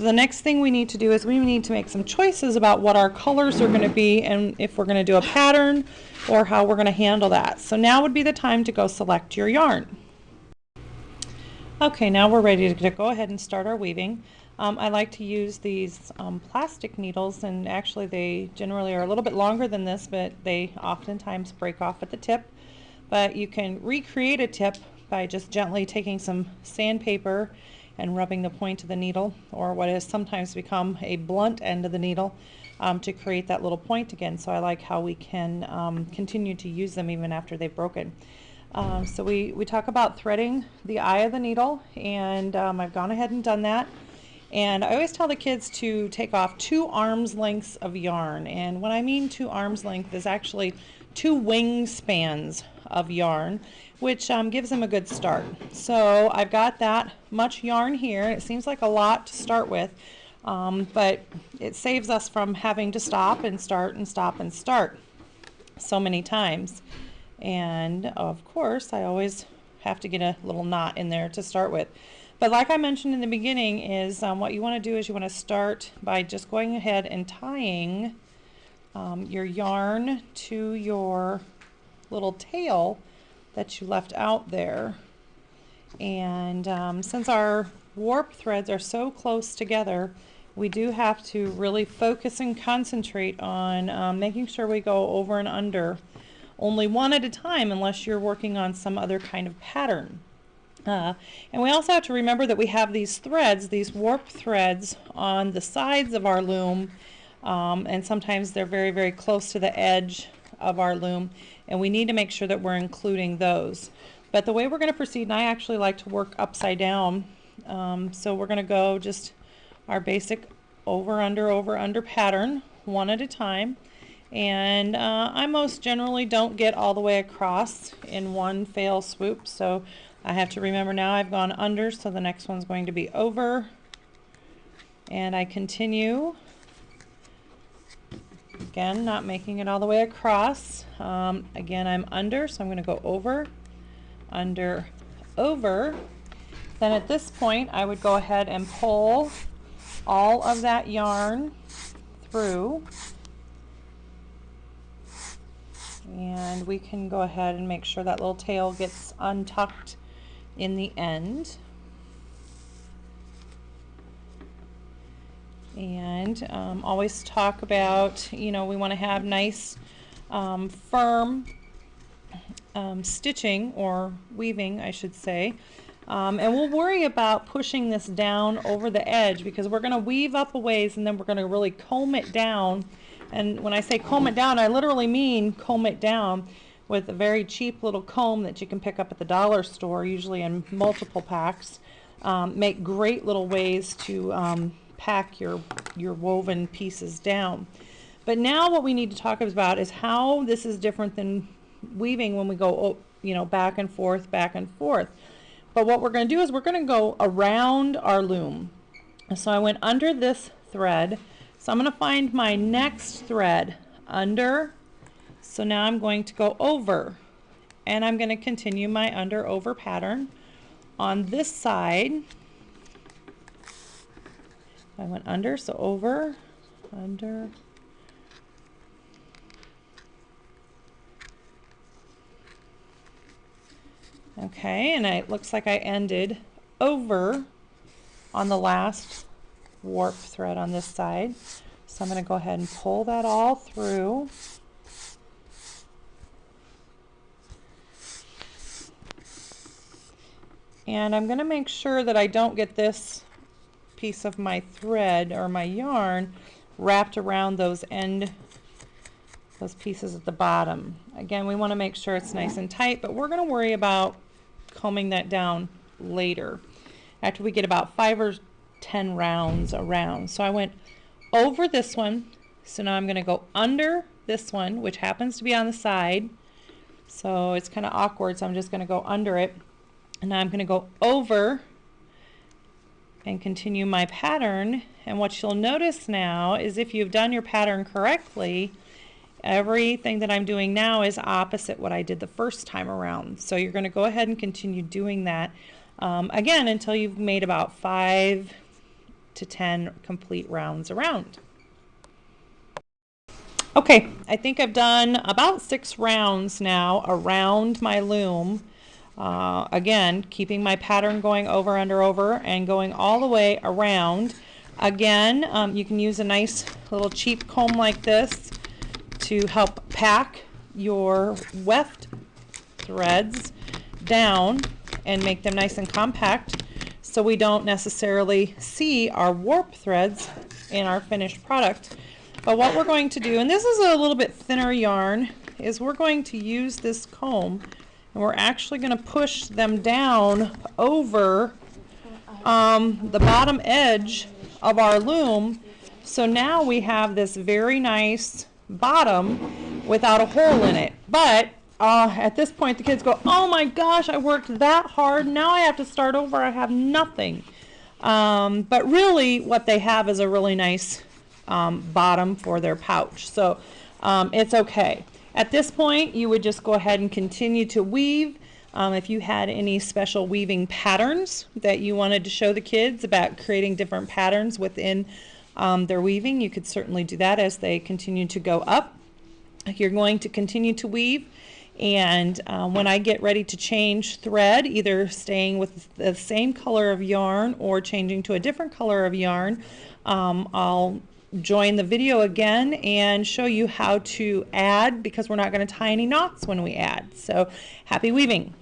The next thing we need to do is we need to make some choices about what our colors are going to be and if we're going to do a pattern or how we're going to handle that. So now would be the time to go select your yarn. Okay, now we're ready to go ahead and start our weaving. I like to use these plastic needles, and actually they generally are a little bit longer than this, but they oftentimes break off at the tip. But you can recreate a tip by just gently taking some sandpaper and rubbing the point of the needle, or what has sometimes become a blunt end of the needle, to create that little point again. So I like how we can continue to use them even after they've broken. So we talk about threading the eye of the needle, and I've gone ahead and done that. And I always tell the kids to take off 2 arms lengths of yarn, and when I mean 2 arms length is actually 2 wingspans of yarn, which gives them a good start. So I've got that much yarn here. It seems like a lot to start with, but it saves us from having to stop and start and stop and start so many times. And of course I always have to get a little knot in there to start with. But like I mentioned in the beginning, is what you want to do is you want to start by just going ahead and tying your yarn to your little tail that you left out there. And since our warp threads are so close together, we do have to really focus and concentrate on making sure we go over and under only one at a time, unless you're working on some other kind of pattern. And we also have to remember that we have these threads, these warp threads, on the sides of our loom, and sometimes they're very, very close to the edge of our loom, and we need to make sure that we're including those. But the way we're going to proceed, and I actually like to work upside down, so we're going to go just our basic over, under pattern, one at a time. And I most generally don't get all the way across in one fell swoop, so I have to remember now I've gone under, so the next one's going to be over, and I continue, again not making it all the way across. Again, I'm under, so I'm going to go over, under, over. Then at this point I would go ahead and pull all of that yarn through, and we can go ahead and make sure that little tail gets untucked in the end. And always talk about, we want to have nice firm stitching, or weaving I should say, and we'll worry about pushing this down over the edge, because we're going to weave up a ways and then we're going to really comb it down. And when I say comb it down, I literally mean comb it down with a very cheap little comb that you can pick up at the dollar store, usually in multiple packs. Make great little ways to pack your woven pieces down. But now what we need to talk about is how this is different than weaving when we go, back and forth, back and forth. But what we're going to do is we're going to go around our loom. So I went under this thread. So I'm going to find my next thread under. So now I'm going to go over, and I'm going to continue my under over pattern on this side. I went under, so over, under, okay, and it looks like I ended over on the last warp thread on this side. So I'm going to go ahead and pull that all through. And I'm going to make sure that I don't get this piece of my thread or my yarn wrapped around those pieces at the bottom. Again, we want to make sure it's nice and tight, but we're going to worry about combing that down later after we get about 5 or 10 rounds around. So I went over this one, so now I'm going to go under this one, which happens to be on the side, so it's kind of awkward, so I'm just going to go under it, and now I'm going to go over and continue my pattern. And what you'll notice now is, if you've done your pattern correctly, everything that I'm doing now is opposite what I did the first time around. So you're going to go ahead and continue doing that again until you've made about 5 to 10 complete rounds around. Okay, I think I've done about 6 rounds now around my loom. Again, keeping my pattern going over, under, over, and going all the way around. Again, you can use a nice little cheap comb like this to help pack your weft threads down and make them nice and compact, so we don't necessarily see our warp threads in our finished product. But what we're going to do, and this is a little bit thinner yarn, is we're going to use this comb and we're actually going to push them down over the bottom edge of our loom. So now we have this very nice bottom without a hole in it. But at this point the kids go, oh my gosh, I worked that hard, now I have to start over, I have nothing. But really what they have is a really nice bottom for their pouch. So it's okay. At this point you would just go ahead and continue to weave. If you had any special weaving patterns that you wanted to show the kids about creating different patterns within their weaving, you could certainly do that as they continue to go up. You're going to continue to weave, and when I get ready to change thread, either staying with the same color of yarn or changing to a different color of yarn, I'll join the video again and show you how to add, because we're not going to tie any knots when we add. So happy weaving!